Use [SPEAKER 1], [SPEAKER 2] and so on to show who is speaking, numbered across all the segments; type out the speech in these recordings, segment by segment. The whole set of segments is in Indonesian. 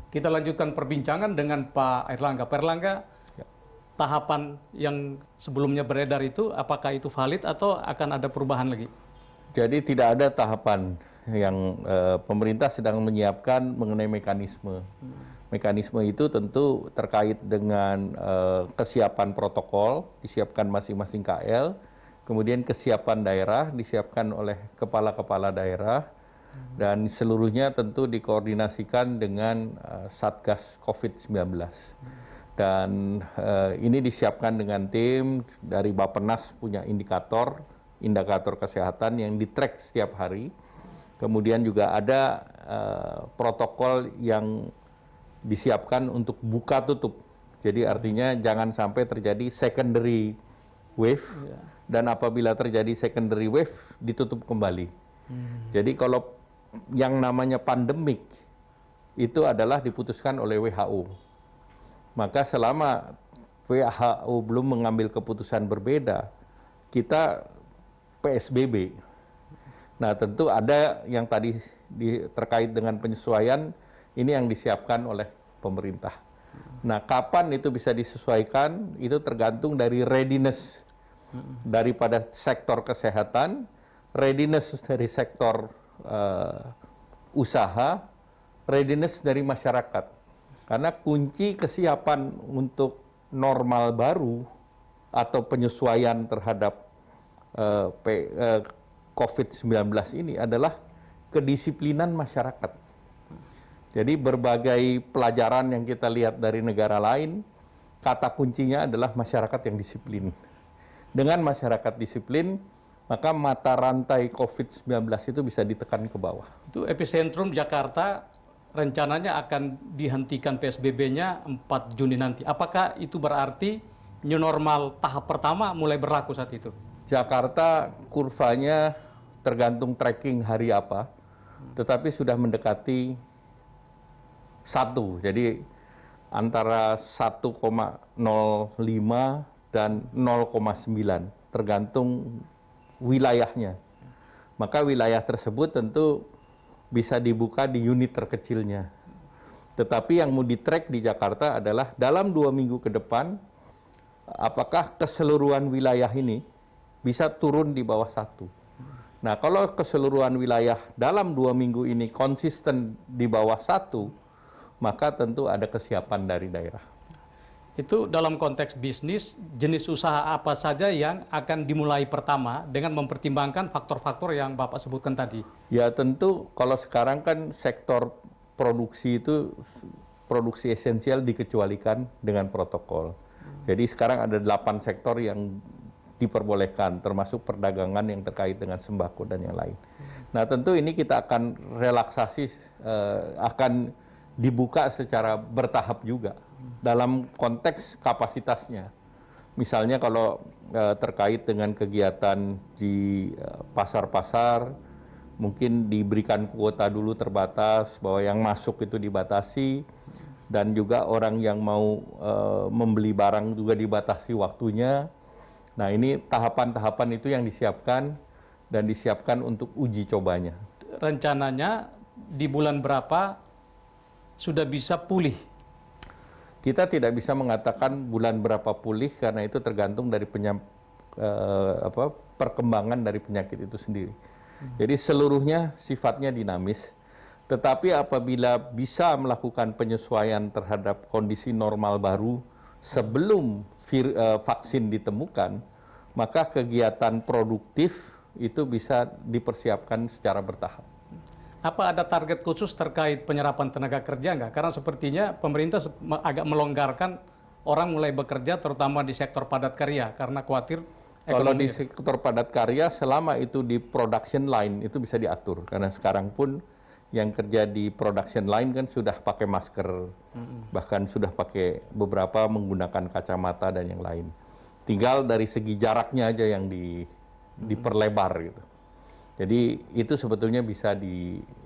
[SPEAKER 1] Kita lanjutkan perbincangan dengan Pak Airlangga. Pak Airlangga, tahapan yang sebelumnya beredar itu, apakah itu valid atau akan ada perubahan lagi?
[SPEAKER 2] Jadi tidak ada tahapan yang pemerintah sedang menyiapkan mengenai mekanisme. Mekanisme itu tentu terkait dengan kesiapan protokol, disiapkan masing-masing KL, kemudian kesiapan daerah disiapkan oleh kepala-kepala daerah, dan seluruhnya tentu dikoordinasikan dengan Satgas COVID-19. Dan ini disiapkan dengan tim dari Bappenas, punya indikator kesehatan yang di-track setiap hari. Kemudian juga ada protokol yang disiapkan untuk buka tutup. Jadi artinya jangan sampai terjadi secondary wave, dan apabila terjadi secondary wave ditutup kembali. Jadi kalau yang namanya pandemik itu adalah diputuskan oleh WHO. Maka selama WHO belum mengambil keputusan berbeda, kita PSBB. Nah, tentu ada yang tadi terkait dengan penyesuaian, ini yang disiapkan oleh pemerintah. Nah, kapan itu bisa disesuaikan, itu tergantung dari readiness daripada sektor kesehatan, readiness dari sektor usaha, readiness dari masyarakat. Karena kunci kesiapan untuk normal baru atau penyesuaian terhadap COVID-19 ini adalah kedisiplinan masyarakat. Jadi berbagai pelajaran yang kita lihat dari negara lain, kata kuncinya adalah masyarakat yang disiplin. Dengan masyarakat disiplin, maka mata rantai COVID-19 itu bisa ditekan ke bawah.
[SPEAKER 1] Itu epicentrum Jakarta rencananya akan dihentikan PSBB-nya 4 Juni nanti. Apakah itu berarti new normal tahap pertama mulai berlaku saat itu?
[SPEAKER 2] Jakarta kurvanya tergantung tracking hari apa, tetapi sudah mendekati 1. Jadi antara 1,05 dan 0,9 tergantung wilayahnya. Maka wilayah tersebut tentu bisa dibuka di unit terkecilnya. Tetapi yang mau di-track di Jakarta adalah dalam 2 minggu ke depan, apakah keseluruhan wilayah ini bisa turun di bawah 1. Nah, kalau keseluruhan wilayah dalam 2 minggu ini konsisten di bawah 1, maka tentu ada kesiapan dari daerah.
[SPEAKER 1] Itu dalam konteks bisnis, jenis usaha apa saja yang akan dimulai pertama dengan mempertimbangkan faktor-faktor yang Bapak sebutkan tadi?
[SPEAKER 2] Ya tentu kalau sekarang kan sektor produksi itu, produksi esensial dikecualikan dengan protokol. Jadi sekarang ada 8 sektor yang diperbolehkan, termasuk perdagangan yang terkait dengan sembako dan yang lain. Nah tentu ini kita akan relaksasi, akan dibuka secara bertahap juga dalam konteks kapasitasnya. Misalnya kalau terkait dengan kegiatan di pasar-pasar, mungkin diberikan kuota dulu terbatas, bahwa yang masuk itu dibatasi, dan juga orang yang mau membeli barang juga dibatasi waktunya. Nah ini tahapan-tahapan itu yang disiapkan dan disiapkan untuk uji cobanya.
[SPEAKER 1] Rencananya di bulan berapa sudah bisa pulih?
[SPEAKER 2] Kita tidak bisa mengatakan bulan berapa pulih karena itu tergantung dari perkembangan dari penyakit itu sendiri. Jadi seluruhnya sifatnya dinamis. Tetapi apabila bisa melakukan penyesuaian terhadap kondisi normal baru sebelum vaksin ditemukan, maka kegiatan produktif itu bisa dipersiapkan secara bertahap.
[SPEAKER 1] Apa ada target khusus terkait penyerapan tenaga kerja nggak? Karena sepertinya pemerintah agak melonggarkan orang mulai bekerja, terutama di sektor padat karya, karena khawatir ekonomi.
[SPEAKER 2] Kalau di sektor padat karya, selama itu di production line, itu bisa diatur. Karena sekarang pun yang kerja di production line kan sudah pakai masker, bahkan sudah pakai beberapa menggunakan kacamata dan yang lain. Tinggal dari segi jaraknya aja yang diperlebar gitu. Jadi itu sebetulnya bisa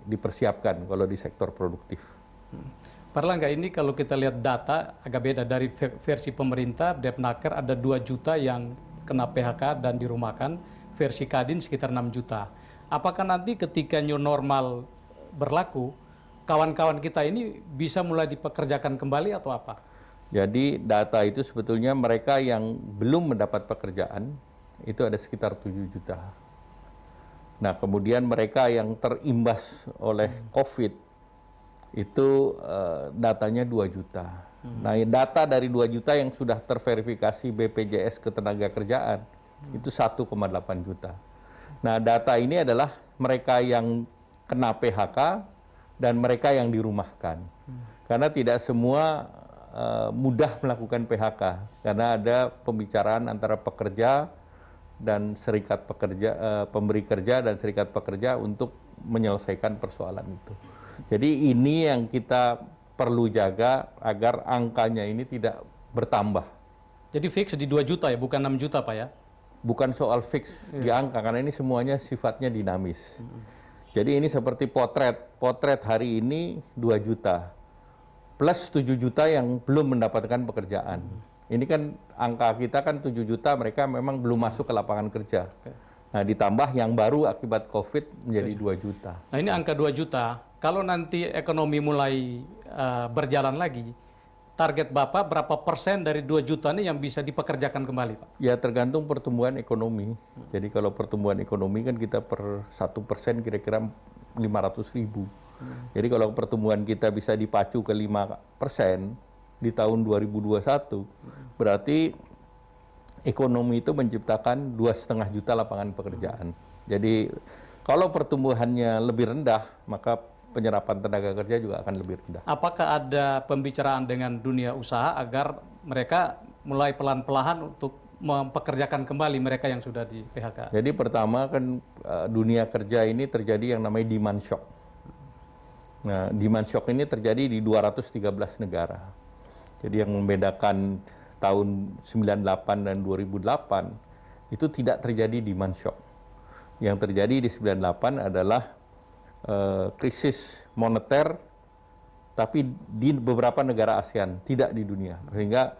[SPEAKER 2] dipersiapkan kalau di sektor produktif.
[SPEAKER 1] Pak Airlangga, ini kalau kita lihat data agak beda dari versi pemerintah, Depnaker ada 2 juta yang kena PHK dan dirumahkan, versi Kadin sekitar 6 juta. Apakah nanti ketika new normal berlaku, kawan-kawan kita ini bisa mulai dipekerjakan kembali atau apa?
[SPEAKER 2] Jadi data itu sebetulnya mereka yang belum mendapat pekerjaan itu ada sekitar 7 juta. Nah, kemudian mereka yang terimbas oleh COVID itu datanya 2 juta. Nah, data dari 2 juta yang sudah terverifikasi BPJS Ketenagakerjaan itu 1,8 juta. Nah, data ini adalah mereka yang kena PHK dan mereka yang dirumahkan. Karena tidak semua mudah melakukan PHK karena ada pembicaraan antara pekerja dan serikat pekerja, pemberi kerja dan serikat pekerja untuk menyelesaikan persoalan itu. Jadi ini yang kita perlu jaga agar angkanya ini tidak bertambah.
[SPEAKER 1] Jadi fix di 2 juta ya, bukan 6 juta Pak ya?
[SPEAKER 2] Bukan soal fix di angka karena ini semuanya sifatnya dinamis. Jadi ini seperti potret hari ini 2 juta. Plus 7 juta yang belum mendapatkan pekerjaan. Ini kan angka kita kan 7 juta, mereka memang belum masuk ke lapangan kerja. Nah, ditambah yang baru akibat COVID menjadi 2 juta.
[SPEAKER 1] Nah, ini angka 2 juta. Kalau nanti ekonomi mulai berjalan lagi, target Bapak berapa persen dari 2 juta ini yang bisa dipekerjakan kembali, Pak?
[SPEAKER 2] Ya, tergantung pertumbuhan ekonomi. Jadi kalau pertumbuhan ekonomi kan kita per 1% kira-kira 500.000. Jadi kalau pertumbuhan kita bisa dipacu ke 5% di tahun 2021, berarti ekonomi itu menciptakan 2,5 juta lapangan pekerjaan. Jadi kalau pertumbuhannya lebih rendah, maka penyerapan tenaga kerja juga akan lebih rendah.
[SPEAKER 1] Apakah ada pembicaraan dengan dunia usaha agar mereka mulai pelan-pelan untuk mempekerjakan kembali mereka yang sudah di PHK?
[SPEAKER 2] Jadi pertama kan dunia kerja ini terjadi yang namanya demand shock. Nah, demand shock ini terjadi di 213 negara. Jadi yang membedakan tahun 98 dan 2008 itu tidak terjadi demand shock. Yang terjadi di 98 adalah krisis moneter, tapi di beberapa negara ASEAN, tidak di dunia. Sehingga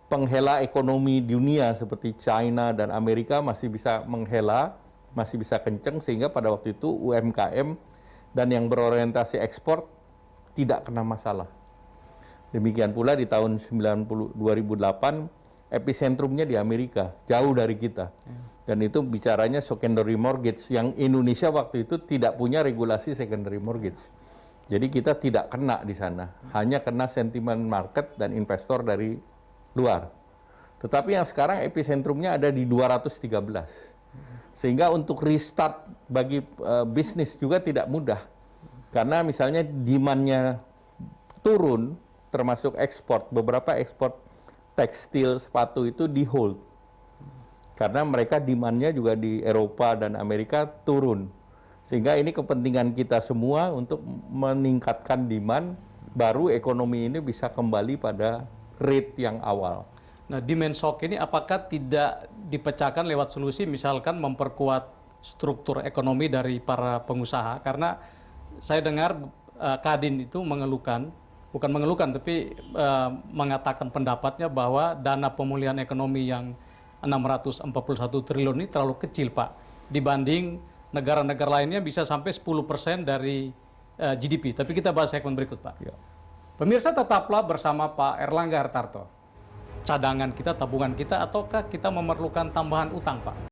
[SPEAKER 2] penghela ekonomi dunia seperti China dan Amerika masih bisa menghela, masih bisa kenceng, sehingga pada waktu itu UMKM dan yang berorientasi ekspor tidak kena masalah. Demikian pula di tahun 2008, epicentrumnya di Amerika, jauh dari kita. Dan itu bicaranya secondary mortgage, yang Indonesia waktu itu tidak punya regulasi secondary mortgage. Jadi kita tidak kena di sana, hanya kena sentimen market dan investor dari luar. Tetapi yang sekarang epicentrumnya ada di 213. Sehingga untuk restart bagi bisnis juga tidak mudah. Karena misalnya demand-nya turun, termasuk ekspor. Beberapa ekspor tekstil, sepatu itu di hold. Karena mereka demand-nya juga di Eropa dan Amerika turun. Sehingga ini kepentingan kita semua untuk meningkatkan demand, baru ekonomi ini bisa kembali pada rate yang awal.
[SPEAKER 1] Nah, demand shock ini apakah tidak dipecahkan lewat solusi misalkan memperkuat struktur ekonomi dari para pengusaha? Karena saya dengar Kadin itu mengeluhkan, bukan mengeluhkan tapi mengatakan pendapatnya bahwa dana pemulihan ekonomi yang 641 triliun ini terlalu kecil, Pak, dibanding negara-negara lainnya bisa sampai 10% dari GDP. Tapi kita bahas segmen berikut, Pak.
[SPEAKER 2] Ya.
[SPEAKER 1] Pemirsa, tetaplah bersama Pak Erlangga Hartarto. Cadangan kita, tabungan kita, ataukah kita memerlukan tambahan utang, Pak?